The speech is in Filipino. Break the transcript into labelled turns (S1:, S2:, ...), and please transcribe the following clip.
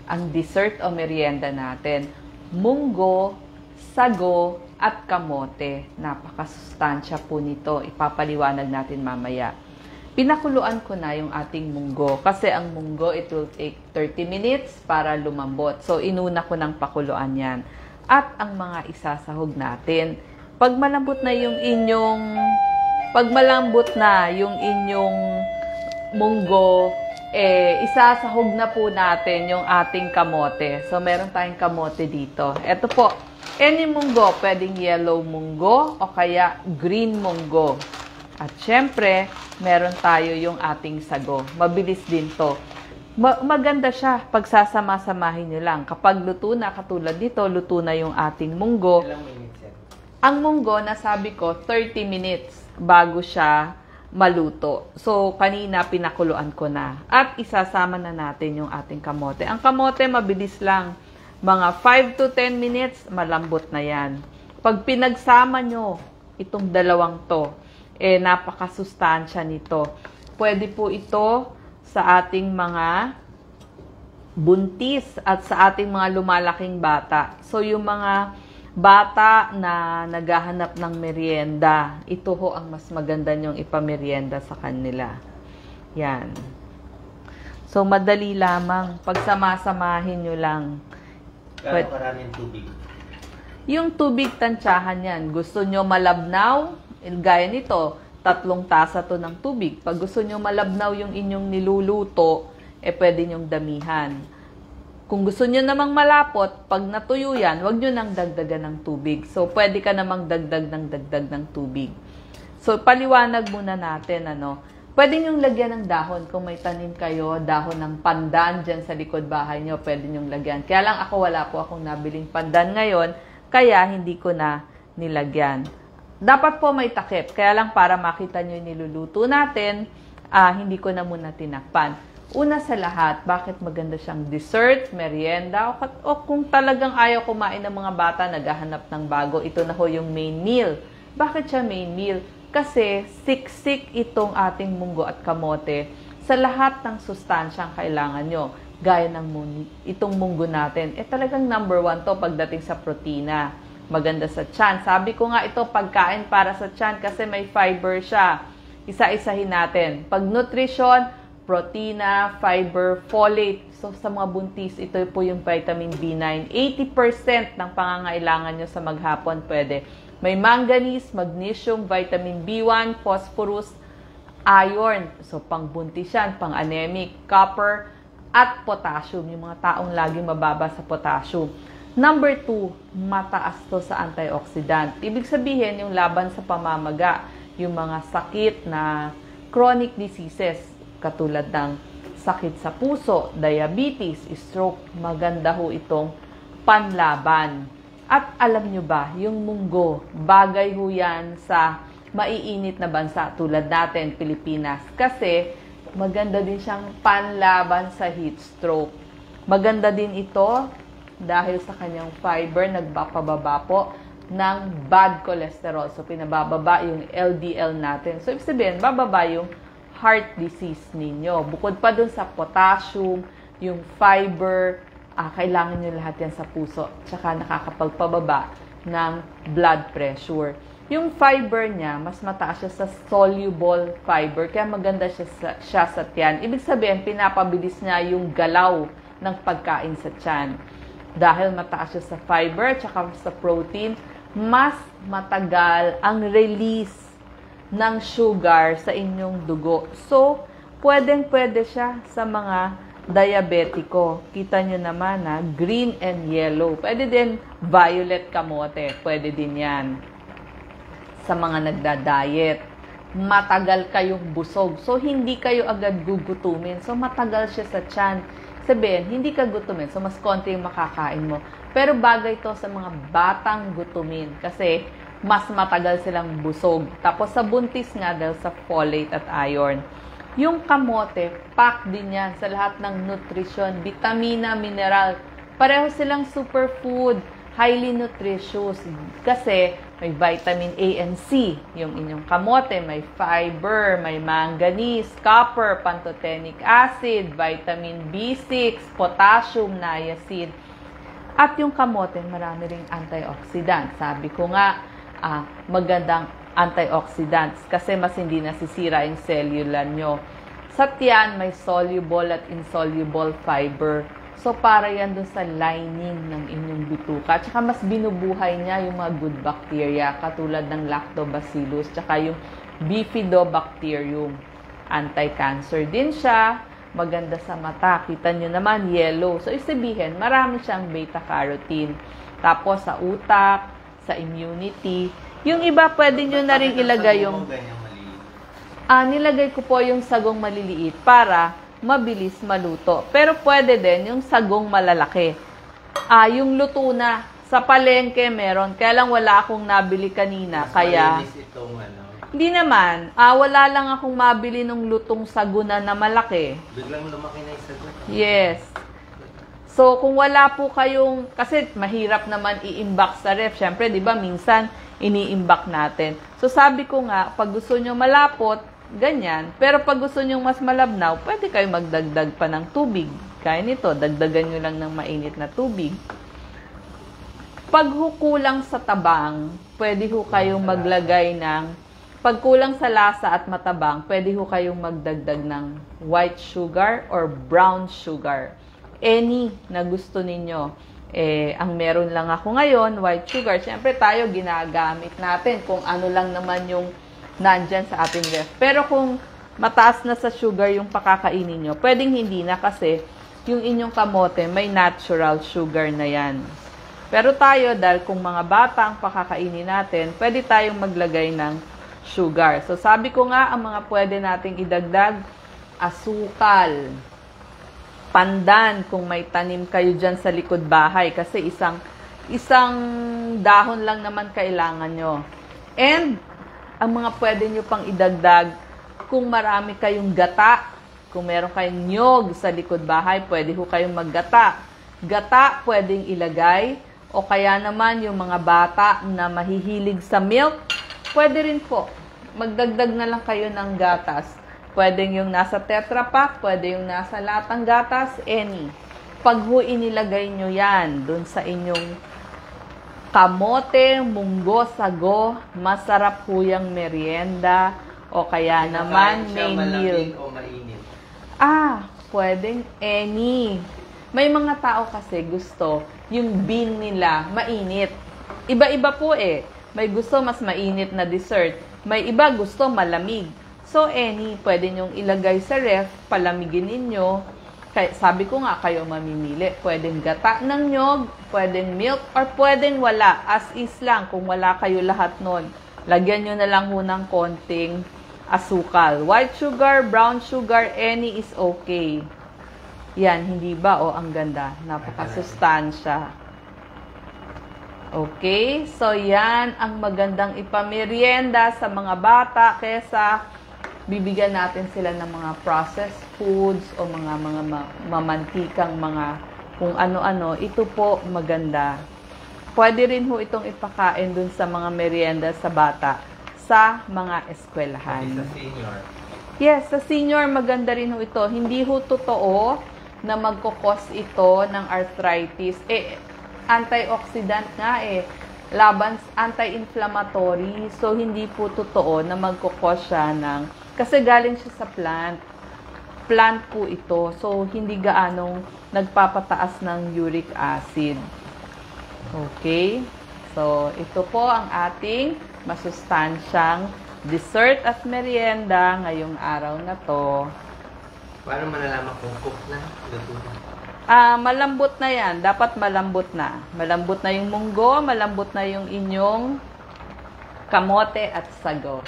S1: ang dessert o merienda natin. Munggo, sago, at kamote. Napakasustansya po nito. Ipapaliwanag natin mamaya. Pinakuluan ko na yung ating munggo. Kasi ang munggo, it will take 30 minutes para lumambot. So, inuna ko ng pakuluan yan. At ang mga isasahog natin. Pag malambot na yung inyong munggo, isasahog na po natin yung ating kamote. So, meron tayong kamote dito. Ito po, any munggo, pwedeng yellow munggo o kaya green munggo. At syempre, meron tayo yung ating sago. Mabilis din to. Maganda siya pag sasama-samahin nyo lang. Kapag luto na, katulad dito, luto na yung ating munggo.
S2: Ilang minutes yan?
S1: Ang munggo, nasabi ko, 30 minutes bago siya maluto. So, kanina pinakuluan ko na. At isasama na natin yung ating kamote. Ang kamote, mabilis lang. Mga 5 to 10 minutes, malambot na yan. Pag pinagsama nyo itong dalawang to, napakasustansya nito. Pwede po ito sa ating mga buntis at sa ating mga lumalaking bata. So, yung mga bata na naghahanap ng merienda, ito ho ang mas maganda nyong ipamerienda sa kanila. Yan. So, madali lamang. Pagsama-samahin nyo lang.
S2: Gano'ng karaming tubig?
S1: Yung tubig, tansyahan yan. Gusto nyo malabnaw? Gaya nito, 3 tasa to ng tubig. Pag gusto nyo malabnaw yung inyong niluluto, pwede nyong damihan. Kung gusto nyo namang malapot, pag natuyo yan, huwag nyo nang dagdagan ng tubig. So, pwede ka namang dagdag ng tubig. So, paliwanag muna natin, pwede nyong lagyan ng dahon. Kung may tanim kayo, dahon ng pandan dyan sa likod bahay nyo, pwede nyong lagyan. Kaya lang ako, wala po akong nabiling pandan ngayon, kaya hindi ko na nilagyan. Dapat po may takip. Kaya lang para makita nyo yung niluluto natin, hindi ko na muna tinakpan. Una sa lahat, bakit maganda siyang dessert, merienda, o kung talagang ayaw kumain ng mga bata, naghahanap ng bago, ito na ho yung main meal. Bakit siya main meal? Kasi siksik itong ating munggo at kamote sa lahat ng sustansyang kailangan nyo. Gaya ng itong munggo natin. Talagang number 1 to pagdating sa protina. Maganda sa tiyan. Sabi ko nga ito pagkain para sa tiyan kasi may fiber siya. Isa-isahin natin. Pag nutrition, protina, fiber, folate. So sa mga buntis, ito po yung vitamin B9. 80% ng pangangailangan nyo sa maghapon pwede. May manganese, magnesium, vitamin B1, phosphorus, iron. So pang buntis yan, pang anemic, copper, at potassium. Yung mga taong laging mababa sa potassium. Number 2, mataas to sa antioxidant. Ibig sabihin, yung laban sa pamamaga, yung mga sakit na chronic diseases, katulad ng sakit sa puso, diabetes, stroke, maganda ho itong panlaban. At alam nyo ba, yung munggo, bagay ho yan sa maiinit na bansa tulad natin, Pilipinas. Kasi maganda din siyang panlaban sa heat stroke. Maganda din ito dahil sa kanyang fiber, nagpapababa po ng bad cholesterol. So, pinabababa yung LDL natin. So, ibig sabihin, bababa yung heart disease ninyo. Bukod pa dun sa potassium, yung fiber, kailangan nyo lahat yan sa puso. Tsaka nakakapagpababa ng blood pressure. Yung fiber niya, mas mataas siya sa soluble fiber. Kaya maganda siya sa tiyan. Ibig sabihin, pinapabilis niya yung galaw ng pagkain sa tiyan. Dahil mataas siya sa fiber, tsaka sa protein, mas matagal ang release ng sugar sa inyong dugo. So, pwedeng-pwede siya sa mga diabetiko. Kita nyo naman na green and yellow. Pwede din violet kamote. Pwede din yan. Sa mga nagda-diet. Matagal kayong busog. So, hindi kayo agad gugutumin. So, matagal siya sa tiyan. Sabihin, hindi ka gutumin. So, mas konti yung makakain mo. Pero bagay to sa mga batang gutumin. Kasi, mas matagal silang busog. Tapos, sa buntis nga dahil sa folate at iron. Yung kamote, pack din yan sa lahat ng nutrition, vitamina, mineral. Pareho silang superfood. highly nutritious kasi may vitamin A and C. Yung inyong kamote, may fiber, may manganese, copper, pantothenic acid, vitamin B6, potassium, niacin. At yung kamote, marami ring antioxidant. Sabi ko nga, magandang antioxidants kasi mas hindi nasisira yung cellular nyo. Sa tiyan, may soluble at insoluble fiber. So, para yan dun sa lining ng inyong bituka. Tsaka mas binubuhay niya yung mga good bacteria katulad ng lactobacillus tsaka yung bifidobacterium. Anti-cancer din siya. Maganda sa mata. Kita nyo naman, yellow. So, isabihin, marami siyang beta-carotene. Tapos, sa utak, sa immunity. Yung iba, pwede nyo na rin ilagay yung... nilagay ko po yung sagong maliliit para mabilis maluto. Pero pwede din yung sagong malalaki. Yung luto na. Sa palengke meron. Kaya lang wala akong nabili kanina.
S2: Mas
S1: kaya...
S2: itong,
S1: Hindi naman. Wala lang akong mabili ng lutong saguna na malaki.
S2: Biglang lumaki na yung sagot.
S1: Yes. So, kung wala po kayong... Kasi mahirap naman i-imbak sa ref. Siyempre, di ba, minsan ini-imbak natin. So, sabi ko nga, pag gusto nyo malapot, ganyan. Pero pag gusto nyo mas malabnaw, pwede kayo magdagdag pa ng tubig. Kaya nito, dagdagan nyo lang ng mainit na tubig. Pag kulang sa tabang, pwede ho kayong maglagay ng... Pag kulang sa lasa at matabang, pwede ho kayong magdagdag ng white sugar or brown sugar. Any na gusto ninyo. Ang meron lang ako ngayon, white sugar. Siyempre tayo, ginagamit natin kung ano lang naman yung nandyan sa ating ref. Pero kung mataas na sa sugar yung pakakainin nyo, pwedeng hindi na kasi yung inyong kamote may natural sugar na yan. Pero tayo, dahil kung mga bata ang pakakainin natin, pwede tayong maglagay ng sugar. So sabi ko nga, ang mga pwede nating idagdag, asukal, pandan kung may tanim kayo dyan sa likod bahay kasi isang dahon lang naman kailangan nyo. And ang mga pwede nyo pang idagdag, kung marami kayong gata, kung meron kayong nyog sa likod bahay, pwede ho kayong maggata. Gata pwedeng ilagay, o kaya naman yung mga bata na mahihilig sa milk, pwede rin po. Magdagdag na lang kayo ng gatas. Pwedeng yung nasa Tetra Pak, pwede yung nasa latang gatas, any. Pag ho inilagay nyo yan dun sa inyong kamote, munggo, sago, masarap po yung merienda o kaya naman main meal.
S2: O mainit?
S1: Pwedeng any. May mga tao kasi gusto yung bean nila mainit. Iba-iba po eh. May gusto mas mainit na dessert. May iba gusto malamig. So any, pwede nyong ilagay sa ref, palamigin ninyo. Sabi ko nga, kayo mamimili. Pwedeng gata ng nyog, pwedeng milk, or pwedeng wala. As is lang, kung wala kayo lahat nun. Lagyan nyo na lang ho ng konting asukal. White sugar, brown sugar, any is okay. Yan, hindi ba? Ang ganda. Napakasustansya. Okay? So, yan ang magandang ipamerienda sa mga bata kesa bibigyan natin sila ng mga processed foods o mga mamantikang mga kung ano-ano. Ito po maganda. Pwede rin ho itong ipakain dun sa mga merienda sa bata sa mga eskwelahan.
S2: Sa senior?
S1: Yes, sa senior maganda rin ho ito. Hindi ho totoo na magkukos ito ng arthritis. Antioxidant nga laban anti-inflammatory. So, hindi po totoo na magkukos siya ng... Kasi galing siya sa plant. Plant po ito. So, hindi gaanong nagpapataas ng uric acid. Okay? So, ito po ang ating masustansyang dessert at merienda ngayong araw na to.
S2: Paano malalaman kung cook na? Luto na?
S1: Malambot na yan. Dapat malambot na. Malambot na yung munggo, malambot na yung inyong kamote at sago.